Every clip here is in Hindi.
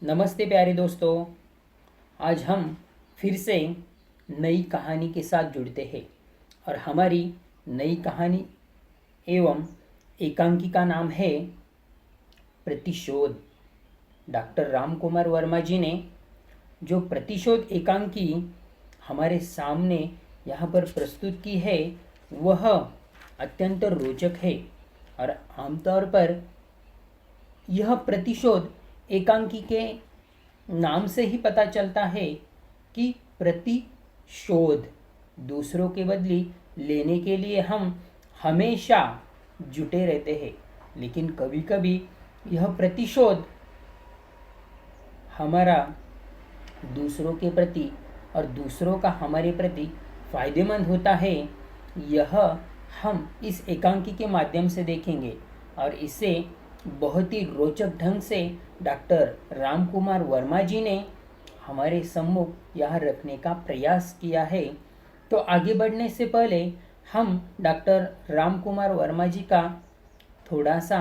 नमस्ते प्यारे दोस्तों। आज हम फिर से नई कहानी के साथ जुड़ते हैं और हमारी नई कहानी एवं एकांकी का नाम है प्रतिशोध। डॉक्टर राम कुमार वर्मा जी ने जो प्रतिशोध एकांकी हमारे सामने यहाँ पर प्रस्तुत की है वह अत्यंत रोचक है और आमतौर पर यह प्रतिशोध एकांकी के नाम से ही पता चलता है कि प्रतिशोध दूसरों के बदले लेने के लिए हम हमेशा जुटे रहते हैं। लेकिन कभी कभी यह प्रतिशोध हमारा दूसरों के प्रति और दूसरों का हमारे प्रति फायदेमंद होता है। यह हम इस एकांकी के माध्यम से देखेंगे और इसे बहुत ही रोचक ढंग से डॉक्टर राम कुमार वर्मा जी ने हमारे सम्मुख यह रखने का प्रयास किया है। तो आगे बढ़ने से पहले हम डॉक्टर राम कुमार वर्मा जी का थोड़ा सा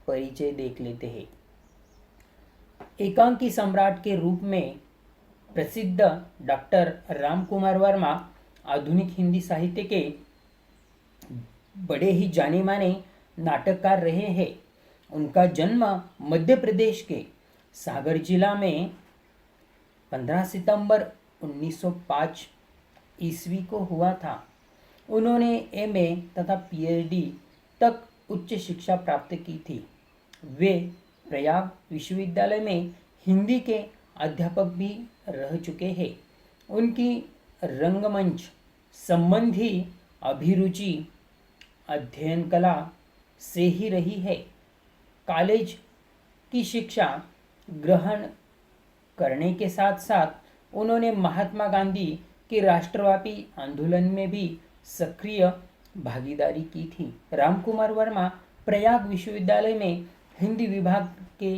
परिचय देख लेते हैं। एकांकी सम्राट के रूप में प्रसिद्ध डॉक्टर राम कुमार वर्मा आधुनिक हिंदी साहित्य के बड़े ही जाने माने नाटककार रहे हैं। उनका जन्म मध्य प्रदेश के सागर जिला में 15 सितंबर 1905 ईस्वी को हुआ था। उन्होंने एमए तथा पीएचडी तक उच्च शिक्षा प्राप्त की थी। वे प्रयाग विश्वविद्यालय में हिंदी के अध्यापक भी रह चुके हैं। उनकी रंगमंच संबंधी अभिरुचि अध्ययन कला से ही रही है। कॉलेज की शिक्षा ग्रहण करने के साथ साथ उन्होंने महात्मा गांधी के राष्ट्रव्यापी आंदोलन में भी सक्रिय भागीदारी की थी। रामकुमार वर्मा प्रयाग विश्वविद्यालय में हिंदी विभाग के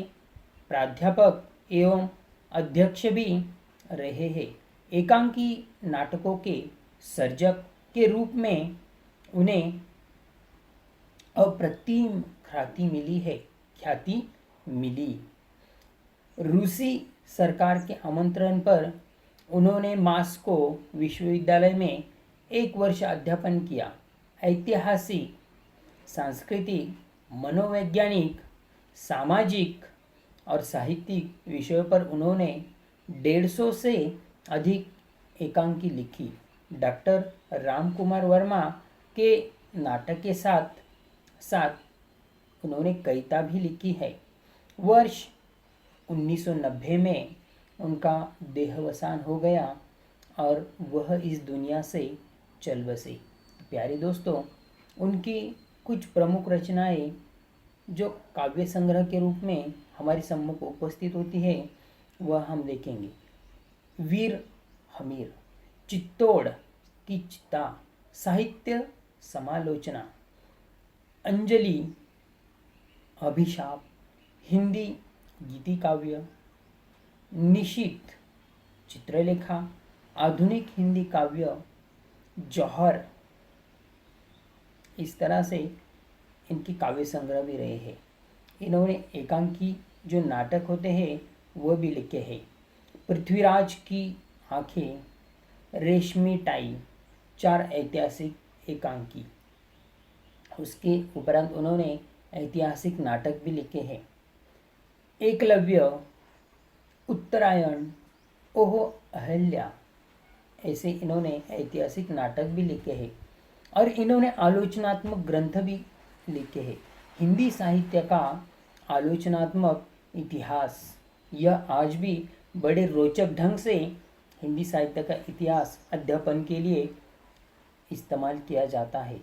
प्राध्यापक एवं अध्यक्ष भी रहे हैं। एकांकी नाटकों के सर्जक के रूप में उन्हें अप्रतिम ख्याति मिली। रूसी सरकार के आमंत्रण पर उन्होंने मास्को विश्वविद्यालय में 1 वर्ष अध्यापन किया। ऐतिहासिक, सांस्कृतिक, मनोवैज्ञानिक, सामाजिक और साहित्यिक विषयों पर उन्होंने 150 से अधिक एकांकी लिखी। डॉक्टर राम कुमार वर्मा के नाटक के साथ साथ उन्होंने कविता भी लिखी है। वर्ष 1990 में उनका देहावसान हो गया और वह इस दुनिया से चल बसे। प्यारे दोस्तों, उनकी कुछ प्रमुख रचनाएं जो काव्य संग्रह के रूप में हमारे सम्मुख उपस्थित होती है वह हम देखेंगे। वीर हमीर, चित्तौड़ की चिता, साहित्य समालोचना, अंजलि, अभिशाप, हिंदी गीति काव्य, निशीथ, चित्रलेखा, आधुनिक हिंदी काव्य, जौहर। इस तरह से इनकी काव्य संग्रह भी रहे हैं। इन्होंने एकांकी जो नाटक होते हैं वह भी लिखे हैं। पृथ्वीराज की आंखें, रेशमी टाई, 4 ऐतिहासिक एकांकी। उसके उपरांत उन्होंने ऐतिहासिक नाटक भी लिखे हैं। एकलव्य, उत्तरायण, ओहो अहल्या, ऐसे इन्होंने ऐतिहासिक नाटक भी लिखे हैं और इन्होंने आलोचनात्मक ग्रंथ भी लिखे हैं। हिंदी साहित्य का आलोचनात्मक इतिहास, यह आज भी बड़े रोचक ढंग से हिंदी साहित्य का इतिहास अध्ययन के लिए इस्तेमाल किया जाता है।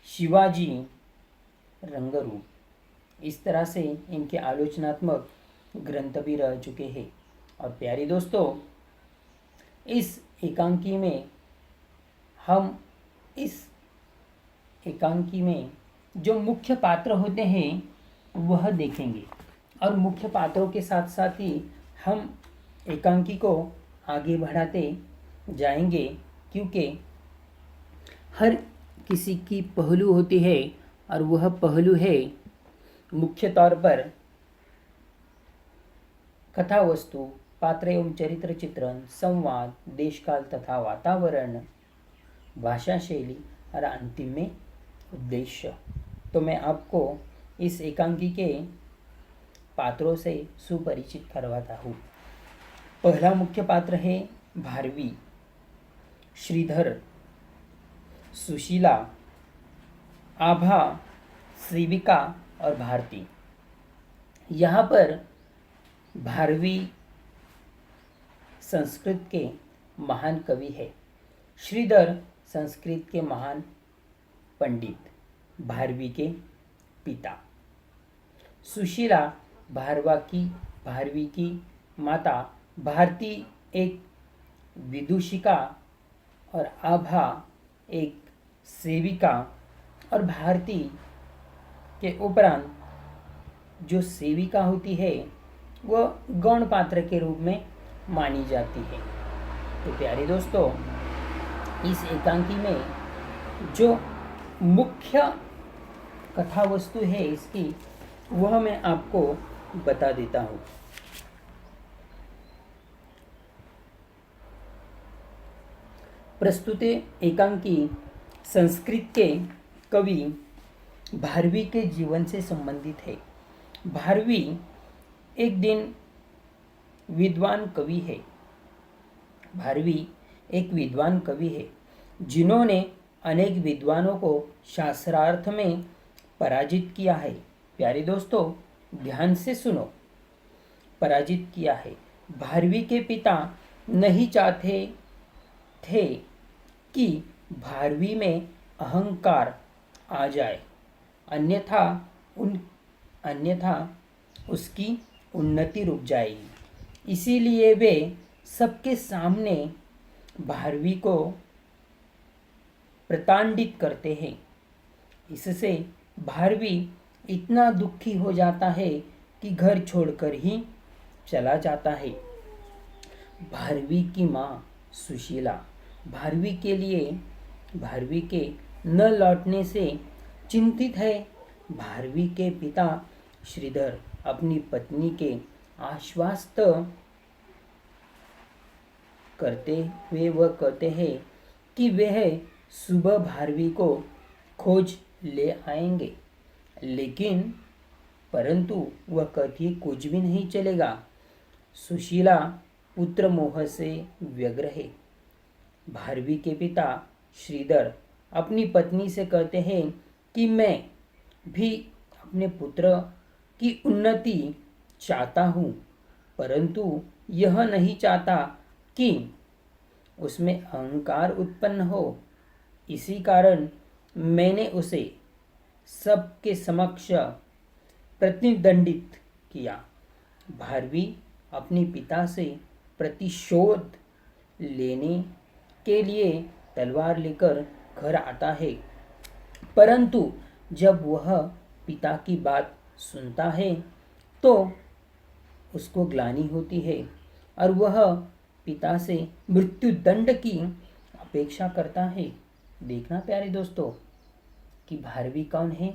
शिवाजी रंगरूप, इस तरह से इनके आलोचनात्मक ग्रंथ भी रह चुके हैं। और प्यारे दोस्तों, इस एकांकी में जो मुख्य पात्र होते हैं वह देखेंगे और मुख्य पात्रों के साथ साथ ही हम एकांकी को आगे बढ़ाते जाएंगे, क्योंकि हर किसी की पहलू होती है और वह पहलू है मुख्य तौर पर कथा वस्तु, पात्र एवं चरित्र चित्रण, संवाद, देशकाल तथा वातावरण, भाषा शैली और अंतिम में उद्देश्य। तो मैं आपको इस एकांकी के पात्रों से सुपरिचित करवाता हूँ। पहला मुख्य पात्र है भारवी, श्रीधर, सुशीला, आभा, सेविका और भारती। यहाँ पर भारवी संस्कृत के महान कवि है, श्रीधर संस्कृत के महान पंडित, भारवी के पिता, सुशीला भारवी की माता, भारती एक विदूषिका और आभा एक सेविका। और भारती के उपरांत जो सेविका होती है वह गौण पात्र के रूप में मानी जाती है। तो प्यारे दोस्तों, इस एकांकी में जो मुख्य कथा वस्तु है इसकी, वह मैं आपको बता देता हूँ। प्रस्तुत एकांकी संस्कृत के कवि भारवी के जीवन से संबंधित है। भारवी एक दिन विद्वान कवि है। भारवी एक विद्वान कवि है जिन्होंने अनेक विद्वानों को शास्त्रार्थ में पराजित किया है। प्यारे दोस्तों, ध्यान से सुनो, पराजित किया है। भारवी के पिता नहीं चाहते थे कि भारवी में अहंकार आ जाए, अन्यथा उसकी उन्नति रुक जाएगी। इसीलिए वे सबके सामने भारवी को प्रताड़ित करते हैं। इससे भारवी इतना दुखी हो जाता है कि घर छोड़कर ही चला जाता है। भारवी की माँ सुशीला भारवी के न लौटने से चिंतित है। भारवी के पिता श्रीधर अपनी पत्नी के आश्वस्त करते हुए वह कहते हैं कि वह सुबह भारवी को खोज ले आएंगे, लेकिन परंतु वह कभी कुछ भी नहीं चलेगा। सुशीला पुत्र मोह से व्यग्र है। भारवी के पिता श्रीधर अपनी पत्नी से कहते हैं कि मैं भी अपने पुत्र की उन्नति चाहता हूँ, परंतु यह नहीं चाहता कि उसमें अहंकार उत्पन्न हो। इसी कारण मैंने उसे सबके समक्ष प्रतिदंडित किया। भारवी अपने पिता से प्रतिशोध लेने के लिए तलवार लेकर घर आता है, परंतु जब वह पिता की बात सुनता है तो उसको ग्लानि होती है और वह पिता से मृत्युदंड की अपेक्षा करता है। देखना प्यारे दोस्तों कि भारवी कौन है?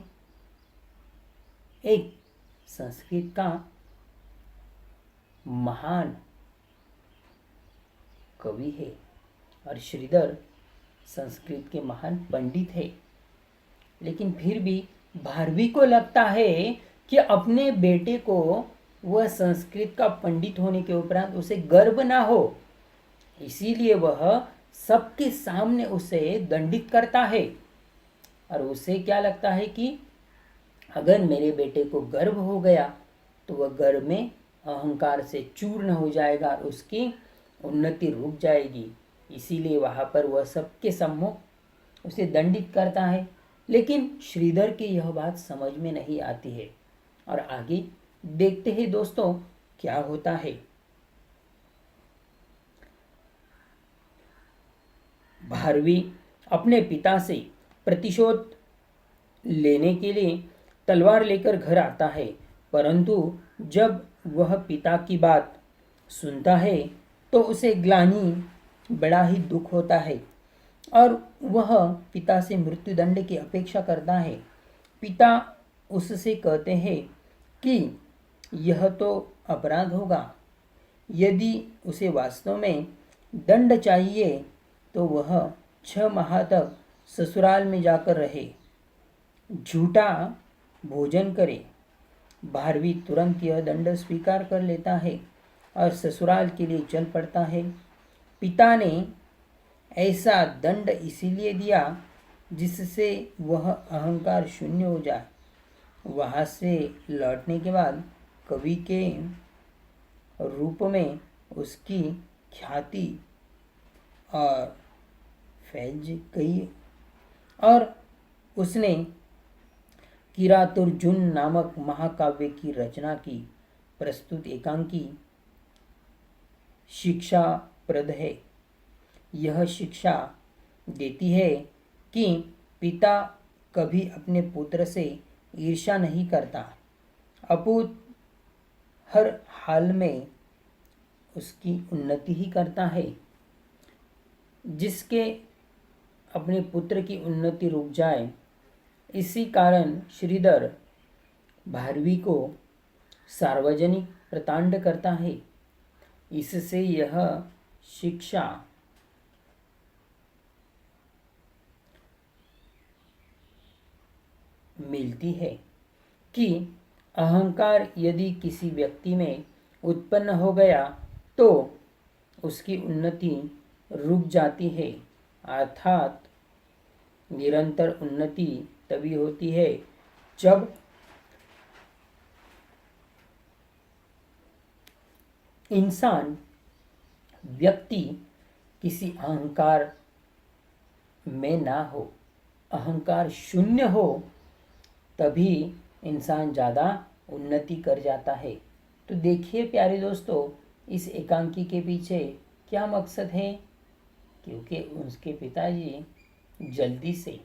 एक संस्कृत का महान कवि है और श्रीधर संस्कृत के महान पंडित है। लेकिन फिर भी भारवी को लगता है कि अपने बेटे को वह संस्कृत का पंडित होने के उपरांत उसे गर्व ना हो, इसीलिए वह सबके सामने उसे दंडित करता है। और उसे क्या लगता है कि अगर मेरे बेटे को गर्व हो गया तो वह गर्व में अहंकार से चूर्ण हो जाएगा और उसकी उन्नति रुक जाएगी। इसीलिए वहाँ पर वह सबके सम्मुख उसे दंडित करता है। लेकिन श्रीधर की यह बात समझ में नहीं आती है और आगे देखते हैं दोस्तों क्या होता है। भारवी अपने पिता से प्रतिशोध लेने के लिए तलवार लेकर घर आता है, परंतु जब वह पिता की बात सुनता है तो उसे ग्लानि बड़ा ही दुख होता है और वह पिता से मृत्युदंड की अपेक्षा करता है। पिता उससे कहते हैं कि यह तो अपराध होगा, यदि उसे वास्तव में दंड चाहिए तो वह 6 माह तक ससुराल में जाकर रहे, झूठा भोजन करे। भारवी तुरंत यह दंड स्वीकार कर लेता है और ससुराल के लिए चल पड़ता है। पिता ने ऐसा दंड इसीलिए दिया जिससे वह अहंकार शून्य हो जाए। वहाँ से लौटने के बाद कवि के रूप में उसकी ख्याति और फैल गई और उसने किरातुर्जुन नामक महाकाव्य की रचना की। प्रस्तुत एकांकी शिक्षाप्रद है। यह शिक्षा देती है कि पिता कभी अपने पुत्र से ईर्ष्या नहीं करता, अपूत हर हाल में उसकी उन्नति ही करता है। जिसके अपने पुत्र की उन्नति रुक जाए, इसी कारण श्रीधर भारवी को सार्वजनिक प्रतांड करता है। इससे यह शिक्षा मिलती है कि अहंकार यदि किसी व्यक्ति में उत्पन्न हो गया तो उसकी उन्नति रुक जाती है। अर्थात निरंतर उन्नति तभी होती है जब इंसान व्यक्ति किसी अहंकार में ना हो, अहंकार शून्य हो, तभी इंसान ज़्यादा उन्नति कर जाता है। तो देखिए प्यारे दोस्तों, इस एकांकी के पीछे क्या मकसद है, क्योंकि उसके पिताजी जल्दी से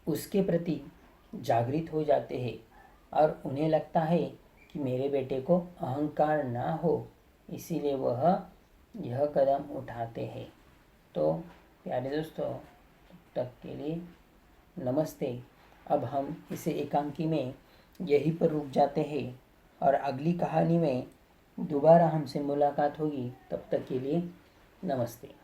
उसके प्रति जागृत हो जाते हैं और उन्हें लगता है कि मेरे बेटे को अहंकार ना हो, इसीलिए वह यह कदम उठाते हैं। तो प्यारे दोस्तों, तब तक के लिए नमस्ते। अब हम इसे एकांकी में यहीं पर रुक जाते हैं और अगली कहानी में दोबारा हमसे मुलाकात होगी। तब तक के लिए नमस्ते।